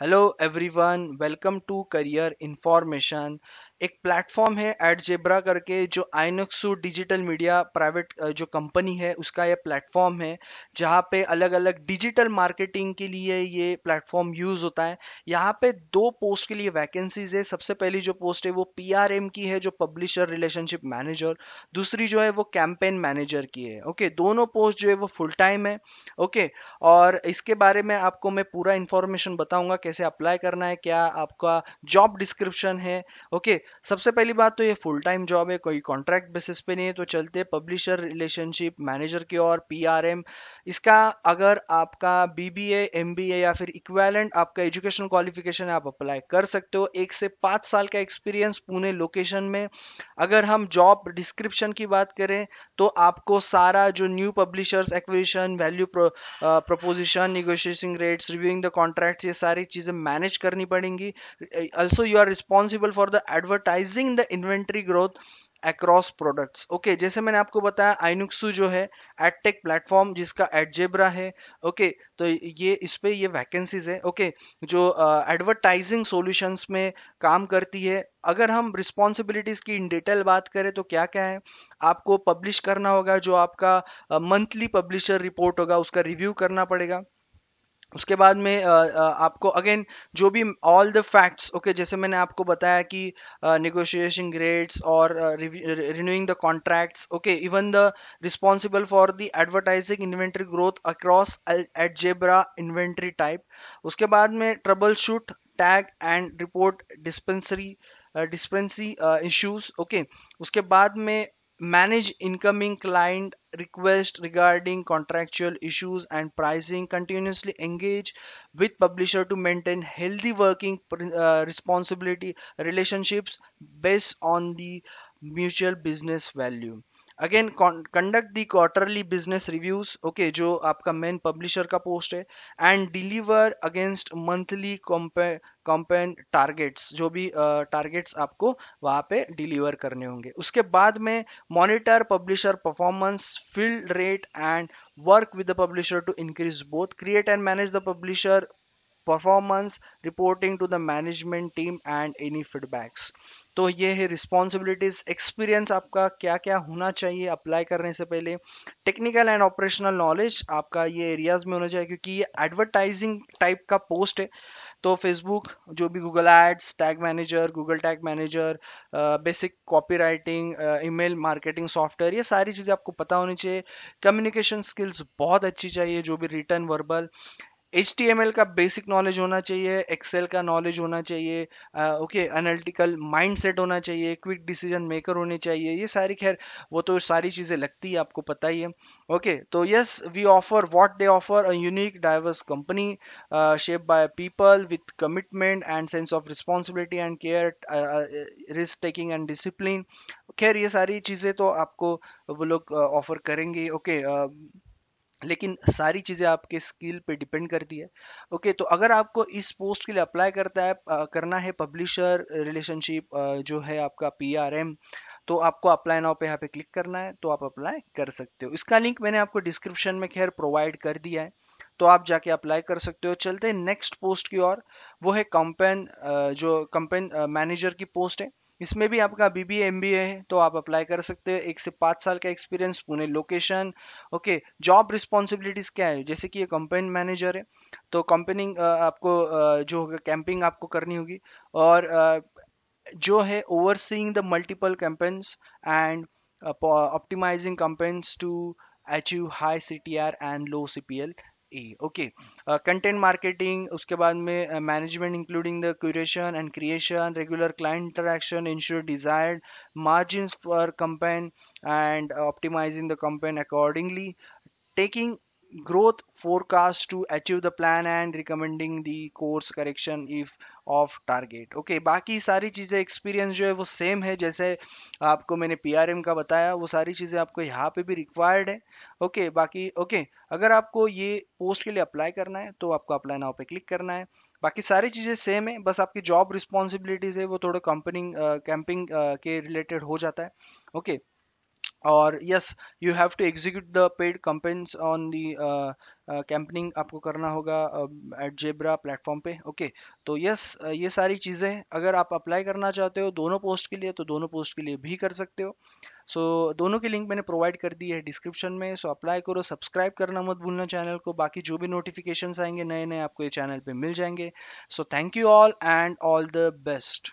Hello everyone, welcome to career information. एक platform है Adzebra करके, जो आइनक्सू डिजिटल मीडिया प्राइवेट जो कंपनी है उसका ये प्लेटफॉर्म है, जहाँ पे अलग अलग डिजिटल मार्केटिंग के लिए ये प्लेटफॉर्म यूज होता है। यहाँ पे दो पोस्ट के लिए वैकेंसीज है। सबसे पहली जो पोस्ट है वो पीआरएम की है, जो पब्लिशर रिलेशनशिप मैनेजर। दूसरी जो है वो कैंपेन मैनेजर की है। ओके, दोनों पोस्ट जो है वो फुल टाइम है। ओके, और इसके बारे में आपको मैं पूरा इंफॉर्मेशन बताऊंगा, कैसे अप्लाई करना है, क्या आपका जॉब डिस्क्रिप्शन है। ओके, सबसे पहली बात तो ये फुल टाइम जॉब है, कोई कॉन्ट्रैक्ट बेसिस पे नहीं है। तो चलते पब्लिशर रिलेशनशिप मैनेजर की और पीआरएम। इसका अगर आपका बीबीए एमबीए या फिर इक्विवेलेंट आपका एजुकेशन क्वालिफिकेशन है, आप अप्लाई कर सकते हो। 1 से 5 साल का एक्सपीरियंस पुणे लोकेशन में। अगर हम जॉब डिस्क्रिप्शन की बात करें, तो आपको सारा जो new publishers acquisition, value proposition, negotiating rates, reviewing the contracts, ये सारी चीजें मैनेज करनी पड़ेंगी। Also you are responsible for the advertising the inventory growth across products. Okay, जैसे मैंने आपको बताया, आइनुक्सु जो है एडटेक प्लेटफॉर्म जिसका एडजेब्रा है। ओके, तो ये इस पे ये वैकेंसीज है। ओके, जो एडवर्टाइजिंग सॉल्यूशंस में काम करती है। अगर हम रिस्पॉन्सिबिलिटीज की इन डिटेल बात करें तो क्या क्या है, आपको पब्लिश करना होगा, जो आपका मंथली पब्लिशर रिपोर्ट होगा उसका रिव्यू करना पड़ेगा। उसके बाद में आपको अगेन जो भी ऑल द फैक्ट्स, ओके, जैसे मैंने आपको बताया कि नेगोशिएशन रेट्स और renewing the contracts. Okay, even the responsible for the advertising inventory growth across AdZebra inventory type. उसके बाद में trouble shoot, tag and report discrepancy issues. Okay, उसके बाद में manage incoming client request regarding contractual issues and pricing, continuously engage with publisher to maintain healthy working responsibility relationships based on the mutual business value. Again conduct the quarterly business reviews. Okay, जो आपका main publisher का post है। And deliver against monthly campaign targets, जो भी targets आपको वहां पे deliver करने होंगे। उसके बाद में monitor publisher performance, fill rate, and work with the publisher to increase both. Create and manage the publisher performance, reporting to the management team and any feedbacks. तो ये है रिस्पॉन्सिबिलिटीज। एक्सपीरियंस आपका क्या क्या होना चाहिए अप्लाई करने से पहले। टेक्निकल एंड ऑपरेशनल नॉलेज आपका ये एरियाज में होना चाहिए, क्योंकि ये एडवर्टाइजिंग टाइप का पोस्ट है। तो फेसबुक, जो भी Google ads, tag manager, Google tag manager, basic copy writing, email marketing software, ये सारी चीज़ें आपको पता होनी चाहिए। कम्युनिकेशन स्किल्स बहुत अच्छी चाहिए, जो भी रिटर्न वर्बल। HTML का बेसिक नॉलेज होना चाहिए, एक्सेल का नॉलेज होना चाहिए। ओके, एनालिटिकल माइंडसेट होना चाहिए, क्विक डिसीजन मेकर होने चाहिए। ये सारी, खैर वो तो सारी चीज़ें लगती है, आपको पता ही है। ओके, तो yes, we offer what they offer, a unique diverse company shaped by people with commitment and sense of responsibility and care, risk taking and discipline। खैर ये सारी चीज़ें तो आपको वो लोग ऑफर करेंगे। ओके, लेकिन सारी चीज़ें आपके स्किल पे डिपेंड करती है। ओके, तो अगर आपको इस पोस्ट के लिए अप्लाई करना है पब्लिशर रिलेशनशिप, जो है आपका पीआरएम, तो आपको अप्लाई नाउ पे यहाँ पे क्लिक करना है, तो आप अप्लाई कर सकते हो। इसका लिंक मैंने आपको डिस्क्रिप्शन में खैर प्रोवाइड कर दिया है, तो आप जाके अप्लाई कर सकते हो। चलते हैं नेक्स्ट पोस्ट की ओर। वो है कंपेन, जो कंपेन मैनेजर की पोस्ट है। इसमें भी आपका बीबीए एमबीए है, तो आप अप्लाई कर सकते हो। 1 से 5 साल का experience, Pune location. Okay, job responsibilities क्या है, जैसे कि ये कंपेन मैनेजर है, तो कंपेनिंग आपको जो होगा कैंपिंग आपको करनी होगी। और जो है overseeing the multiple campaigns and optimising campaigns to achieve high CTR and low CPL a. Okay, content marketing, उसके बाद में management including the curation and creation, regular client interaction, ensure desired margins per campaign, and optimizing the campaign accordingly, taking growth forecast to achieve the plan and recommending the course correction if of target. Okay, बाकी सारी चीज़ें experience जो है वो same है, जैसे आपको मैंने पीआरएम का बताया, वो सारी चीज़ें आपको यहाँ पे भी रिक्वायर्ड है। ओके, बाकी ओके, अगर आपको ये पोस्ट के लिए अप्लाई करना है, तो आपको अप्लाई नाउ पे क्लिक करना है। बाकी सारी चीज़ें सेम है, बस आपकी जॉब रिस्पॉन्सिबिलिटीज है वो थोड़ा कंपनी कैंपिंग के रिलेटेड हो जाता है। ओके, और yes, you have to execute the paid campaigns on the campaigning आपको करना होगा एट जेब्रा प्लेटफॉर्म पे। ओके, तो यस, ये सारी चीज़ें अगर आप अप्लाई करना चाहते हो दोनों पोस्ट के लिए तो दोनों पोस्ट के लिए भी कर सकते हो। सो दोनों की लिंक मैंने प्रोवाइड कर दी है डिस्क्रिप्शन में। सो अप्लाई करो, सब्सक्राइब करना मत भूलना चैनल को, बाकी जो भी नोटिफिकेशंस आएंगे नए नए आपको ये चैनल पे मिल जाएंगे। So thank you all and all the best.